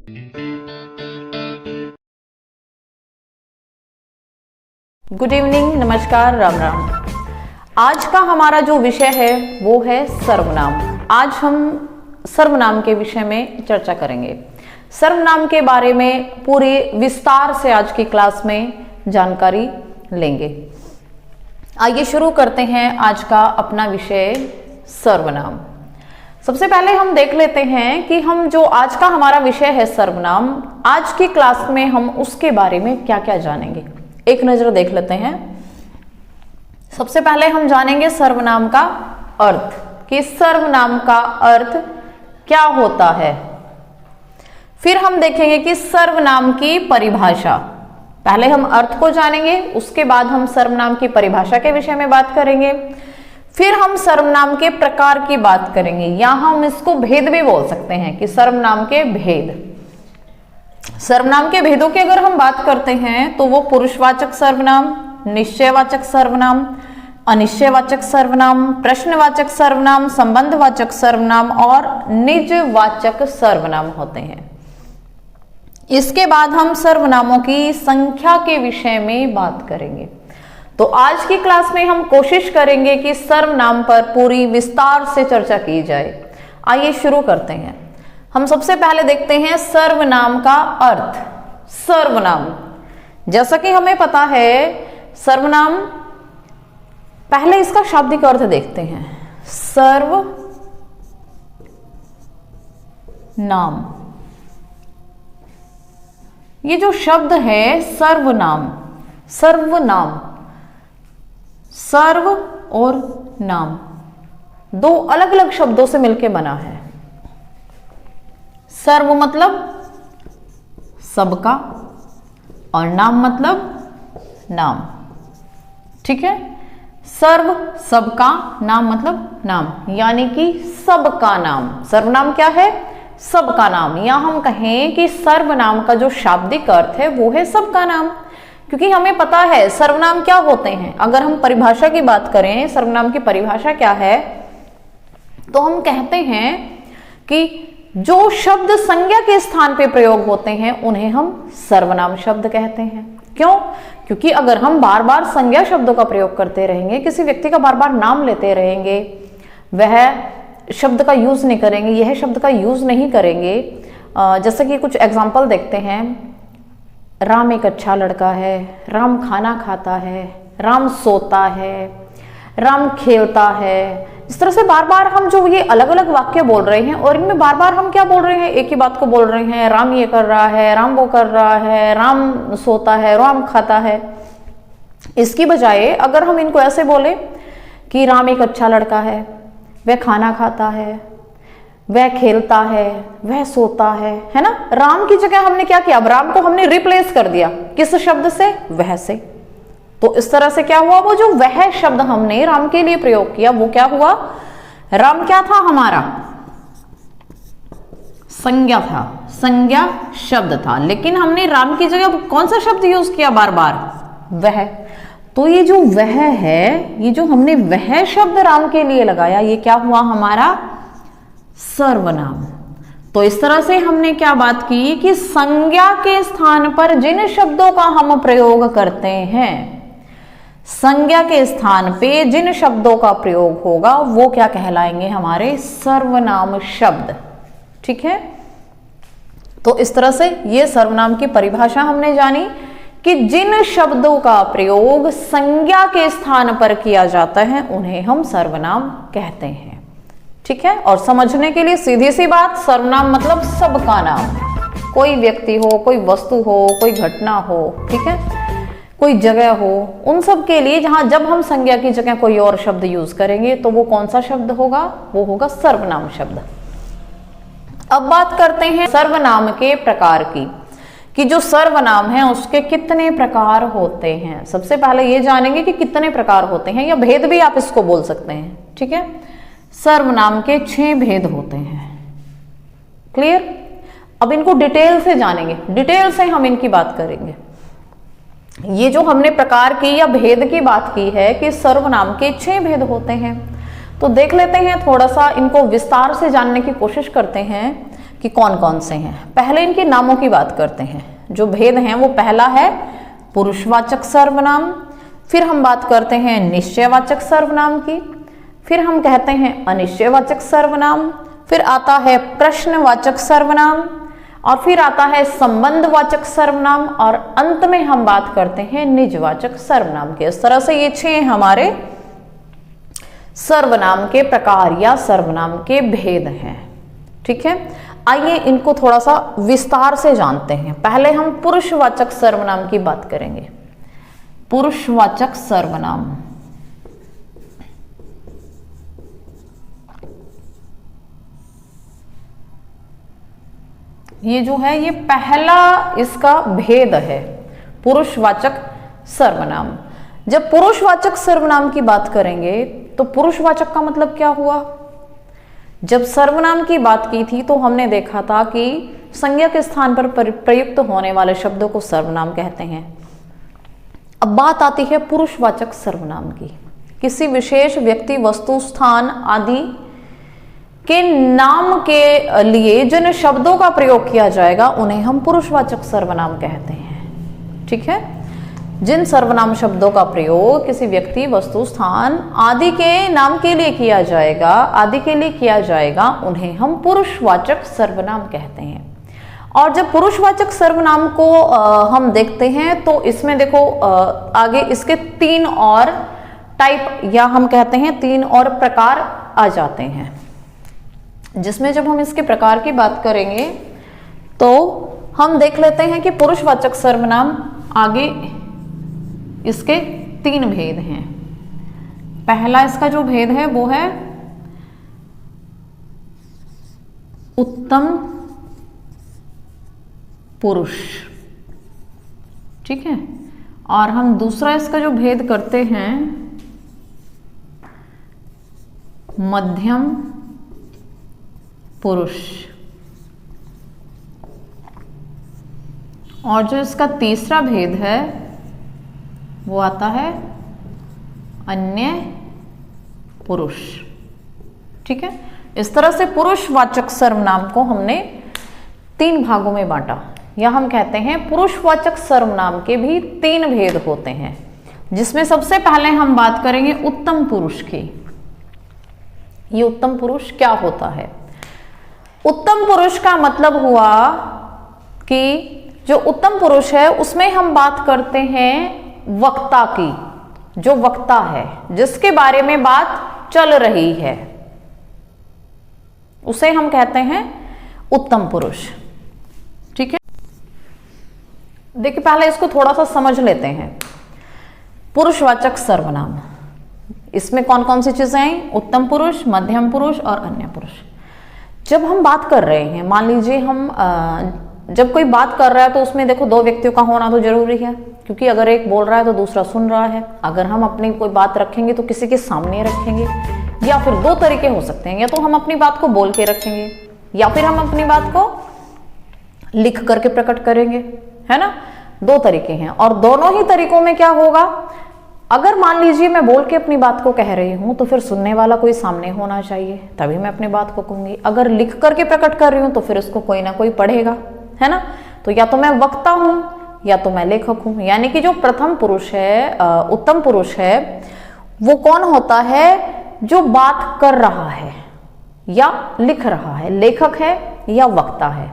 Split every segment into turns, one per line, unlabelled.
Good evening, नमस्कार, राम राम। आज का हमारा जो विषय है वो है सर्वनाम। आज हम सर्वनाम के विषय में चर्चा करेंगे। सर्वनाम के बारे में पूरे विस्तार से आज की क्लास में जानकारी लेंगे। आइए शुरू करते हैं आज का अपना विषय सर्वनाम। सबसे पहले हम देख लेते हैं कि हम जो आज का हमारा विषय है सर्वनाम, आज की क्लास में हम उसके बारे में क्या क्या जानेंगे, एक नजर देख लेते हैं। सबसे पहले हम जानेंगे सर्वनाम का अर्थ, कि सर्वनाम का अर्थ क्या होता है। फिर हम देखेंगे कि सर्वनाम की परिभाषा। पहले हम अर्थ को जानेंगे, उसके बाद हम सर्वनाम की परिभाषा के विषय में बात करेंगे। फिर हम सर्वनाम के प्रकार की बात करेंगे, या हम इसको भेद भी बोल सकते हैं कि सर्वनाम के भेद। सर्वनाम के भेदों की अगर हम बात करते हैं तो वो पुरुषवाचक सर्वनाम, निश्चयवाचक सर्वनाम, अनिश्चयवाचक सर्वनाम, प्रश्नवाचक सर्वनाम, संबंधवाचक सर्वनाम और निजवाचक सर्वनाम होते हैं। इसके बाद हम सर्वनामों की संख्या के विषय में बात करेंगे। तो आज की क्लास में हम कोशिश करेंगे कि सर्वनाम पर पूरी विस्तार से चर्चा की जाए। आइए शुरू करते हैं। हम सबसे पहले देखते हैं सर्वनाम का अर्थ। सर्वनाम, जैसा कि हमें पता है, सर्वनाम, पहले इसका शाब्दिक अर्थ देखते हैं। सर्वनाम, ये जो शब्द है सर्वनाम, सर्वनाम, सर्व और नाम दो अलग अलग शब्दों से मिलकर बना है। सर्व मतलब सबका और नाम मतलब नाम। ठीक है, सर्व सबका, नाम मतलब नाम, यानी कि सबका नाम। सर्वनाम क्या है? सबका नाम। या हम कहें कि सर्वनाम का जो शाब्दिक अर्थ है वो है सबका नाम, क्योंकि हमें पता है सर्वनाम क्या होते हैं। अगर हम परिभाषा की बात करें, सर्वनाम की परिभाषा क्या है, तो हम कहते हैं कि जो शब्द संज्ञा के स्थान पे प्रयोग होते हैं उन्हें हम सर्वनाम शब्द कहते हैं। क्यों? क्योंकि अगर हम बार बार संज्ञा शब्दों का प्रयोग करते रहेंगे, किसी व्यक्ति का बार बार नाम लेते रहेंगे, वह शब्द का यूज नहीं करेंगे, यह शब्द का यूज नहीं करेंगे। जैसे कि कुछ एग्जाम्पल देखते हैं। राम एक अच्छा लड़का है, राम खाना खाता है, राम सोता है, राम खेलता है। इस तरह से बार बार हम जो ये अलग अलग वाक्य बोल रहे हैं और इनमें बार बार हम क्या बोल रहे हैं, एक ही बात को बोल रहे हैं। राम ये कर रहा है, राम वो कर रहा है, राम सोता है, राम खाता है। इसकी बजाय अगर हम इनको ऐसे बोले कि राम एक अच्छा लड़का है, वह खाना खाता है, वह खेलता है, वह सोता है ना। राम की जगह हमने क्या किया, अब राम को हमने रिप्लेस कर दिया किस शब्द से? वह से। तो इस तरह से क्या हुआ, वो जो वह शब्द हमने राम के लिए प्रयोग किया वो क्या हुआ? राम क्या था हमारा? संज्ञा था, संज्ञा शब्द था, लेकिन हमने राम की जगह कौन सा शब्द यूज किया बार बार? वह। तो ये जो वह है, ये जो हमने वह शब्द राम के लिए लगाया, ये क्या हुआ हमारा? सर्वनाम। तो इस तरह से हमने क्या बात की कि संज्ञा के स्थान पर जिन शब्दों का हम प्रयोग करते हैं, संज्ञा के स्थान पे जिन शब्दों का प्रयोग होगा वो क्या कहलाएंगे? हमारे सर्वनाम शब्द। ठीक है, तो इस तरह से ये सर्वनाम की परिभाषा हमने जानी कि जिन शब्दों का प्रयोग संज्ञा के स्थान पर किया जाता है उन्हें हम सर्वनाम कहते हैं। ठीक है, और समझने के लिए सीधी सी बात, सर्वनाम मतलब सबका नाम। कोई व्यक्ति हो, कोई वस्तु हो, कोई घटना हो, ठीक है, कोई जगह हो, उन सब के लिए जहां जब हम संज्ञा की जगह कोई और शब्द यूज करेंगे तो वो कौन सा शब्द होगा? वो होगा सर्वनाम शब्द। अब बात करते हैं सर्वनाम के प्रकार की, कि जो सर्वनाम है उसके कितने प्रकार होते हैं। सबसे पहले ये जानेंगे कि कितने प्रकार होते हैं, या भेद भी आप इसको बोल सकते हैं। ठीक है, सर्वनाम के 6 भेद होते हैं। क्लियर? अब इनको डिटेल से जानेंगे, डिटेल से हम इनकी बात करेंगे। ये जो हमने प्रकार की या भेद की बात की है कि सर्वनाम के 6 भेद होते हैं, तो देख लेते हैं, थोड़ा सा इनको विस्तार से जानने की कोशिश करते हैं कि कौन कौन से हैं। पहले इनके नामों की बात करते हैं। जो भेद हैं वो पहला है पुरुषवाचक सर्वनाम, फिर हम बात करते हैं निश्चयवाचक सर्वनाम की, फिर हम कहते हैं अनिश्चयवाचक सर्वनाम, फिर आता है प्रश्नवाचक सर्वनाम, और फिर आता है संबंधवाचक सर्वनाम, और अंत में हम बात करते हैं निजवाचक सर्वनाम के। इस तरह से ये 6 हमारे सर्वनाम के प्रकार या सर्वनाम के भेद हैं। ठीक है, आइए इनको थोड़ा सा विस्तार से जानते हैं। पहले हम पुरुषवाचक सर्वनाम की बात करेंगे। पुरुषवाचक सर्वनाम, ये जो है ये पहला इसका भेद है, पुरुषवाचक सर्वनाम। जब पुरुषवाचक सर्वनाम की बात करेंगे तो पुरुषवाचक का मतलब क्या हुआ? जब सर्वनाम की बात की थी तो हमने देखा था कि संज्ञा के स्थान पर प्रयुक्त होने वाले शब्दों को सर्वनाम कहते हैं। अब बात आती है पुरुषवाचक सर्वनाम की। किसी विशेष व्यक्ति, वस्तु, स्थान आदि के नाम के लिए जिन शब्दों का प्रयोग किया जाएगा उन्हें हम पुरुषवाचक सर्वनाम कहते हैं। ठीक है, जिन सर्वनाम शब्दों का प्रयोग किसी व्यक्ति, वस्तु, स्थान आदि के नाम के लिए किया जाएगा उन्हें हम पुरुषवाचक सर्वनाम कहते हैं। और जब पुरुषवाचक सर्वनाम को हम देखते हैं तो इसमें देखो आगे इसके 3 और टाइप या हम कहते हैं 3 और प्रकार आ जाते हैं, जिसमें जब हम इसके प्रकार की बात करेंगे तो हम देख लेते हैं कि पुरुषवाचक सर्वनाम आगे इसके 3 भेद हैं। पहला इसका जो भेद है वो है उत्तम पुरुष। ठीक है, और हम दूसरा इसका जो भेद करते हैं मध्यम पुरुष, और जो इसका तीसरा भेद है वो आता है अन्य पुरुष। ठीक है, इस तरह से पुरुषवाचक सर्वनाम को हमने 3 भागों में बांटा, या हम कहते हैं पुरुषवाचक सर्वनाम के भी 3 भेद होते हैं, जिसमें सबसे पहले हम बात करेंगे उत्तम पुरुष की। ये उत्तम पुरुष क्या होता है? उत्तम पुरुष का मतलब हुआ कि जो उत्तम पुरुष है उसमें हम बात करते हैं वक्ता की। जो वक्ता है, जिसके बारे में बात चल रही है, उसे हम कहते हैं उत्तम पुरुष। ठीक है, देखिए पहले इसको थोड़ा सा समझ लेते हैं। पुरुषवाचक सर्वनाम, इसमें कौन कौन सी चीजें आई? उत्तम पुरुष, मध्यम पुरुष और अन्य पुरुष। जब हम बात कर रहे हैं, मान लीजिए हम जब कोई बात कर रहा है तो उसमें देखो 2 व्यक्तियों का होना तो जरूरी है, क्योंकि अगर एक बोल रहा है तो दूसरा सुन रहा है। अगर हम अपनी कोई बात रखेंगे तो किसी के सामने रखेंगे, या फिर 2 तरीके हो सकते हैं, या तो हम अपनी बात को बोल के रखेंगे या फिर हम अपनी बात को लिख करके प्रकट करेंगे, है ना। 2 तरीके हैं, और दोनों ही तरीकों में क्या होगा, अगर मान लीजिए मैं बोल के अपनी बात को कह रही हूं तो फिर सुनने वाला कोई सामने होना चाहिए, तभी मैं अपनी बात को कहूंगी। अगर लिख करके प्रकट कर रही हूं तो फिर उसको कोई ना कोई पढ़ेगा, है ना। तो या तो मैं वक्ता हूं या तो मैं लेखक हूं। यानी कि जो प्रथम पुरुष है, उत्तम पुरुष है, वो कौन होता है? जो बात कर रहा है या लिख रहा है, लेखक है या वक्ता है।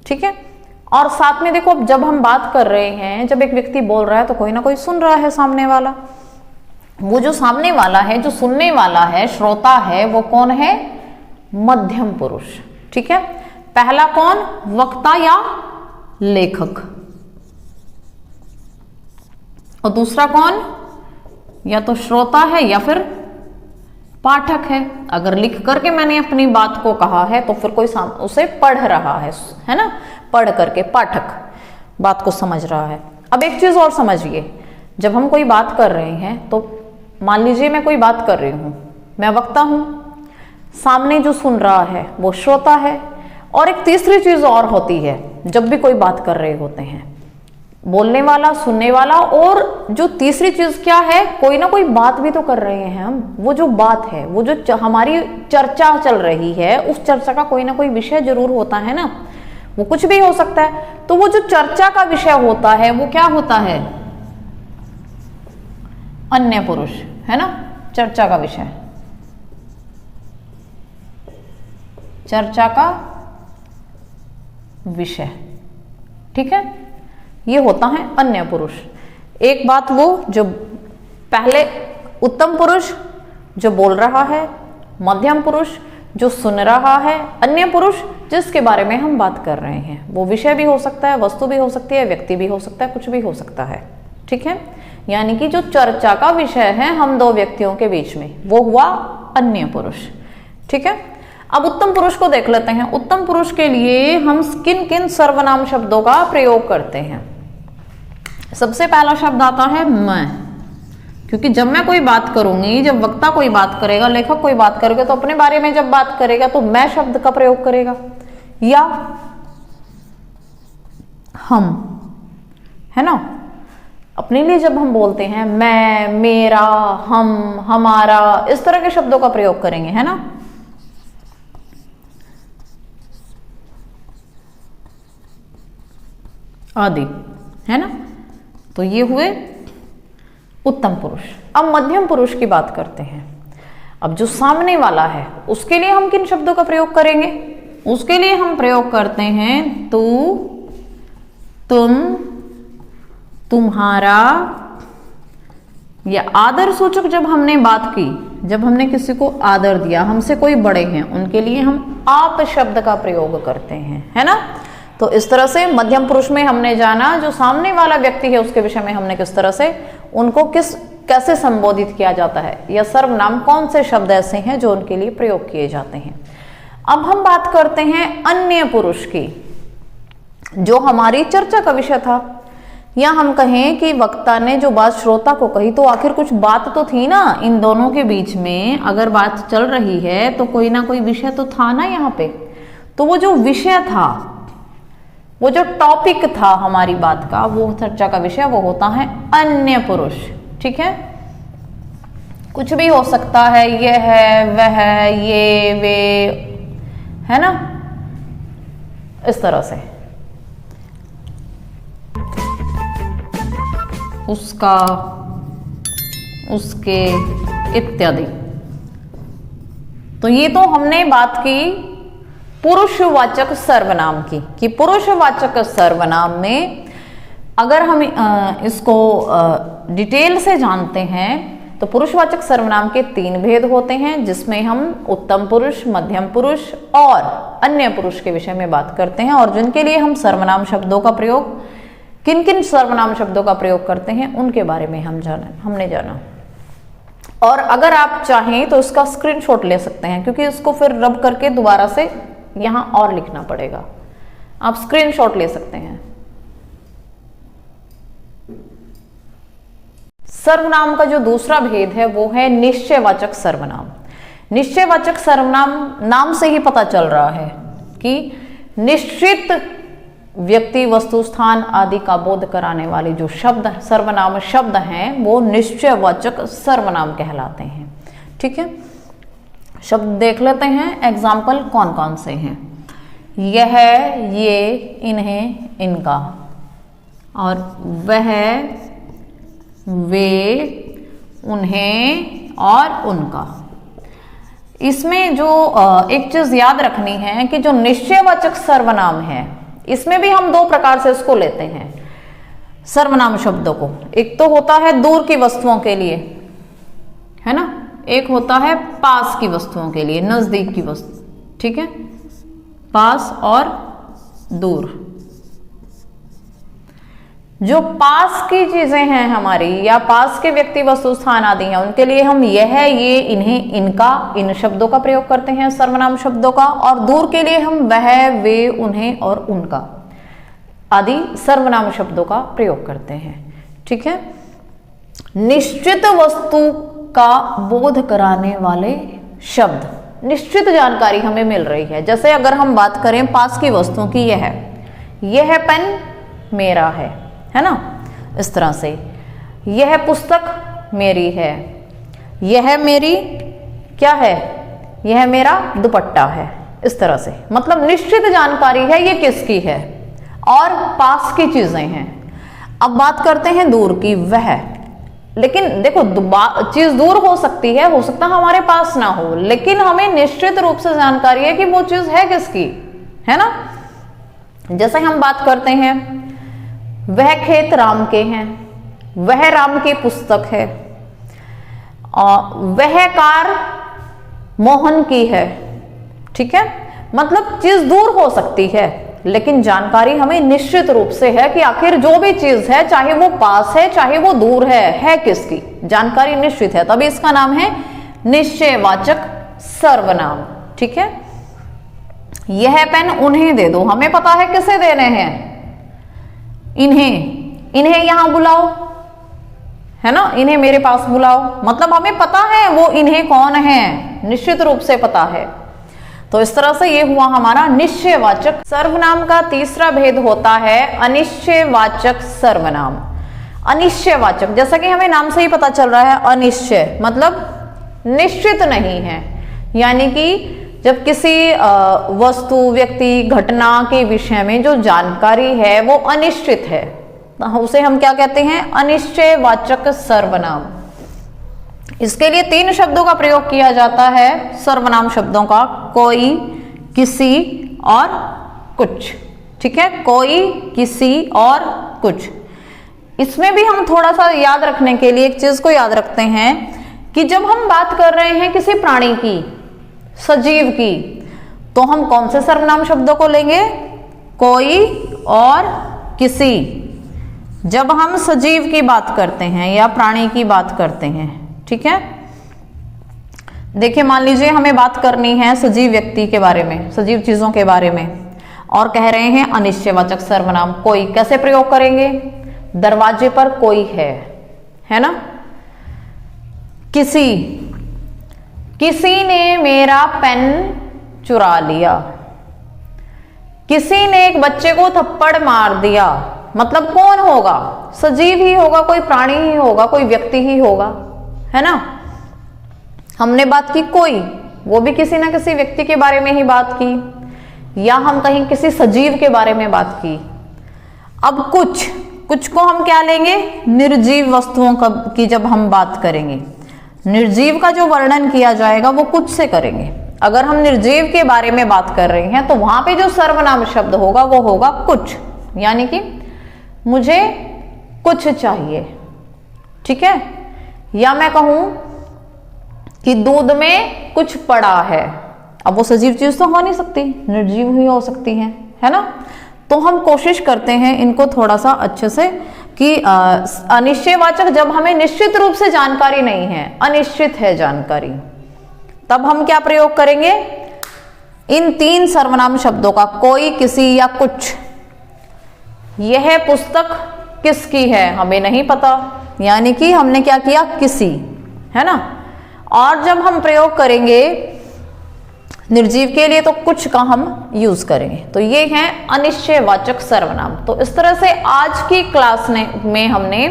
ठीक है, और साथ में देखो जब हम बात कर रहे हैं, जब एक व्यक्ति बोल रहा है तो कोई ना कोई सुन रहा है सामने वाला। वो जो सामने वाला है, जो सुनने वाला है, श्रोता है, वो कौन है? मध्यम पुरुष। ठीक है, पहला कौन? वक्ता या लेखक, और दूसरा कौन? या तो श्रोता है या फिर पाठक है। अगर लिख करके मैंने अपनी बात को कहा है तो फिर कोई उसे पढ़ रहा है ना, पढ़ करके पाठक बात को समझ रहा है। अब एक चीज और समझिए, जब हम कोई बात कर रहे हैं तो मान लीजिए मैं कोई बात कर रही हूं, मैं वक्ता हूं, सामने जो सुन रहा है वो श्रोता है। और एक तीसरी चीज और होती है, जब भी कोई बात कर रहे होते हैं, बोलने वाला, सुनने वाला, और जो तीसरी चीज क्या है, कोई ना कोई बात भी तो कर रहे हैं हम। वो जो बात है, वो जो हमारी चर्चा चल रही है, उस चर्चा का कोई ना कोई विषय जरूर होता है ना, वो कुछ भी हो सकता है। तो वो जो चर्चा का विषय होता है वो क्या होता है, अन्य पुरुष, है ना, चर्चा का विषय, चर्चा का विषय, ठीक है, ये होता है अन्य पुरुष। एक बात वो जो पहले उत्तम पुरुष जो बोल रहा है, मध्यम पुरुष जो सुन रहा है, अन्य पुरुष जिसके बारे में हम बात कर रहे हैं। वो विषय भी हो सकता है, वस्तु भी हो सकती है, व्यक्ति भी हो सकता है, कुछ भी हो सकता है, ठीक है। यानी कि जो चर्चा का विषय है हम दो व्यक्तियों के बीच में, वो हुआ अन्य पुरुष, ठीक है। अब उत्तम पुरुष को देख लेते हैं। उत्तम पुरुष के लिए हम किन किन सर्वनाम शब्दों का प्रयोग करते हैं। सबसे पहला शब्द आता है मैं, क्योंकि जब मैं कोई बात करूंगी, जब वक्ता कोई बात करेगा, लेखक कोई बात करेगा, तो अपने बारे में जब बात करेगा तो मैं शब्द का प्रयोग करेगा, या हम, है ना। अपने लिए जब हम बोलते हैं मैं, मेरा, हम, हमारा, इस तरह के शब्दों का प्रयोग करेंगे, है ना। आदि, है ना। तो ये हुए उत्तम पुरुष। अब मध्यम पुरुष की बात करते हैं। अब जो सामने वाला है उसके लिए हम किन शब्दों का प्रयोग करेंगे। उसके लिए हम प्रयोग करते हैं तू, तुम, तुम्हारा, या आदर सूचक जब हमने बात की, जब हमने किसी को आदर दिया, हमसे कोई बड़े हैं, उनके लिए हम आप शब्द का प्रयोग करते हैं, है ना। तो इस तरह से मध्यम पुरुष में हमने जाना जो सामने वाला व्यक्ति है उसके विषय में हमने किस तरह से उनको कैसे संबोधित किया जाता है, या सर्वनाम कौन से शब्द ऐसे हैं जो उनके लिए प्रयोग किए जाते हैं। अब हम बात करते हैं अन्य पुरुष की, जो हमारी चर्चा का विषय था, या हम कहें कि वक्ता ने जो बात श्रोता को कही, तो आखिर कुछ बात तो थी ना इन दोनों के बीच में। अगर बात चल रही है तो कोई ना कोई विषय तो था ना यहाँ पे। तो वो जो विषय था, वो जो टॉपिक था हमारी बात का, वो चर्चा का विषय, वो होता है अन्य पुरुष, ठीक है। कुछ भी हो सकता है, ये है, वह है, ये, वे, है ना, इस तरह से। उसका, उसके, इत्यादि। तो ये तो हमने बात की पुरुषवाचक सर्वनाम की, कि पुरुषवाचक सर्वनाम में अगर हम इसको डिटेल से जानते हैं तो पुरुषवाचक सर्वनाम के 3 भेद होते हैं, जिसमें हम उत्तम पुरुष, मध्यम पुरुष और अन्य पुरुष के विषय में बात करते हैं। और जिनके लिए हम सर्वनाम शब्दों का प्रयोग, किन किन सर्वनाम शब्दों का प्रयोग करते हैं, उनके बारे में हमने जाना। और अगर आप चाहें तो इसका स्क्रीनशॉट ले सकते हैं, क्योंकि इसको फिर रब करके दोबारा से यहां और लिखना पड़ेगा। आप स्क्रीनशॉट ले सकते हैं। सर्वनाम का जो दूसरा भेद है वो है निश्चयवाचक सर्वनाम। निश्चयवाचक सर्वनाम नाम से ही पता चल रहा है कि निश्चित व्यक्ति, वस्तु, स्थान आदि का बोध कराने वाले जो शब्द, सर्वनाम शब्द हैं, वो निश्चयवाचक सर्वनाम कहलाते हैं, ठीक है। शब्द देख लेते हैं, एग्जाम्पल कौन कौन से हैं। यह, ये, इन्हें, इनका, और वह, वे, उन्हें और उनका। इसमें जो एक चीज याद रखनी है कि जो निश्चयवाचक सर्वनाम है, इसमें भी हम 2 प्रकार से इसको लेते हैं सर्वनाम शब्दों को। एक तो होता है दूर की वस्तुओं के लिए, है ना, एक होता है पास की वस्तुओं के लिए, नजदीक की वस्तु, ठीक है, पास और दूर। जो पास की चीजें हैं हमारी, या पास के व्यक्ति, वस्तु, स्थान आदि हैं, उनके लिए हम यह, ये, इन्हें, इनका, इन शब्दों का प्रयोग करते हैं, सर्वनाम शब्दों का। और दूर के लिए हम वह, वे, उन्हें और उनका आदि सर्वनाम शब्दों का प्रयोग करते हैं, ठीक है। निश्चित वस्तु का बोध कराने वाले शब्द, निश्चित जानकारी हमें मिल रही है। जैसे अगर हम बात करें पास की वस्तुओं की, यह पेन मेरा है, है ना, इस तरह से। यह पुस्तक मेरी है, यह मेरी क्या है, यह मेरा दुपट्टा है, इस तरह से। मतलब निश्चित जानकारी है ये किसकी है और पास की चीजें हैं। अब बात करते हैं दूर की, वह। लेकिन देखो चीज दूर हो सकती है, हो सकता है हमारे पास ना हो, लेकिन हमें निश्चित रूप से जानकारी है कि वो चीज है किसकी, है ना। जैसे हम बात करते हैं वह खेत राम के हैं, वह राम की पुस्तक है, और वह कार मोहन की है, ठीक है। मतलब चीज दूर हो सकती है, लेकिन जानकारी हमें निश्चित रूप से है कि आखिर जो भी चीज है, चाहे वो पास है चाहे वो दूर है किसकी, जानकारी निश्चित है। तभी इसका नाम है निश्चयवाचक सर्वनाम, ठीक है। यह पेन उन्हें दे दो, हमें पता है किसे देने हैं, इन्हें यहां बुलाओ, है ना, इन्हें मेरे पास बुलाओ। मतलब हमें पता है वो इन्हें कौन है, निश्चित रूप से पता है। तो इस तरह से ये हुआ हमारा निश्चयवाचक सर्वनाम का तीसरा भेद होता है अनिश्चयवाचक सर्वनाम। अनिश्चयवाचक, जैसा कि हमें नाम से ही पता चल रहा है, अनिश्चय मतलब निश्चित नहीं है। यानी कि जब किसी वस्तु, व्यक्ति, घटना के विषय में जो जानकारी है वो अनिश्चित है, तो उसे हम क्या कहते हैं, अनिश्चयवाचक सर्वनाम। इसके लिए 3 शब्दों का प्रयोग किया जाता है, सर्वनाम शब्दों का, कोई, किसी और कुछ, ठीक है। कोई, किसी और कुछ। इसमें भी हम थोड़ा सा याद रखने के लिए एक चीज को याद रखते हैं कि जब हम बात कर रहे हैं किसी प्राणी की, सजीव की, तो हम कौन से सर्वनाम शब्दों को लेंगे, कोई और किसी। जब हम सजीव की बात करते हैं या प्राणी की बात करते हैं, ठीक है। देखिए मान लीजिए हमें बात करनी है सजीव व्यक्ति के बारे में, सजीव चीजों के बारे में, और कह रहे हैं अनिश्चयवाचक सर्वनाम कोई। कैसे प्रयोग करेंगे, दरवाजे पर कोई है ना। किसी, किसी ने मेरा पेन चुरा लिया, किसी ने एक बच्चे को थप्पड़ मार दिया। मतलब कौन होगा, सजीव ही होगा, कोई प्राणी ही होगा, कोई व्यक्ति ही होगा, है ना। हमने बात की कोई, वो भी किसी ना किसी व्यक्ति के बारे में ही बात की, या हम कहीं किसी सजीव के बारे में बात की। अब कुछ को हम क्या लेंगे, निर्जीव वस्तुओं की जब हम बात करेंगे, निर्जीव का जो वर्णन किया जाएगा वो कुछ से करेंगे। अगर हम निर्जीव के बारे में बात कर रहे हैं तो वहां पे जो सर्वनाम शब्द होगा वो होगा कुछ। यानी कि मुझे कुछ चाहिए, ठीक है। या मैं कहूं कि दूध में कुछ पड़ा है। अब वो सजीव चीज तो हो नहीं सकती, निर्जीव ही हो सकती है ना। तो हम कोशिश करते हैं इनको थोड़ा सा अच्छे से कि अनिश्चयवाचक जब हमें निश्चित रूप से जानकारी नहीं है, अनिश्चित है जानकारी, तब हम क्या प्रयोग करेंगे, इन 3 सर्वनाम शब्दों का, कोई, किसी या कुछ। यह पुस्तक किसकी है, हमें नहीं पता, यानी कि हमने क्या किया, किसी, है ना। और जब हम प्रयोग करेंगे निर्जीव के लिए तो कुछ का हम यूज करेंगे। तो ये है अनिश्चयवाचक सर्वनाम। तो इस तरह से आज की क्लास में हमने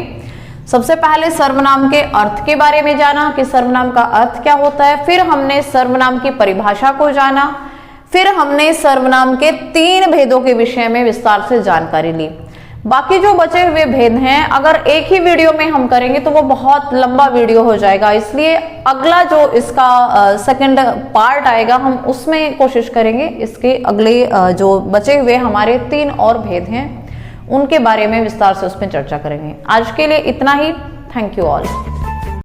सबसे पहले सर्वनाम के अर्थ के बारे में जाना कि सर्वनाम का अर्थ क्या होता है, फिर हमने सर्वनाम की परिभाषा को जाना, फिर हमने सर्वनाम के 3 भेदों के विषय में विस्तार से जानकारी ली। बाकी जो बचे हुए भेद हैं अगर एक ही वीडियो में हम करेंगे तो वो बहुत लंबा वीडियो हो जाएगा, इसलिए अगला जो इसका सेकंड पार्ट आएगा हम उसमें कोशिश करेंगे इसके अगले जो बचे हुए हमारे 3 और भेद हैं उनके बारे में विस्तार से उसमें चर्चा करेंगे। आज के लिए इतना ही। Thank you all.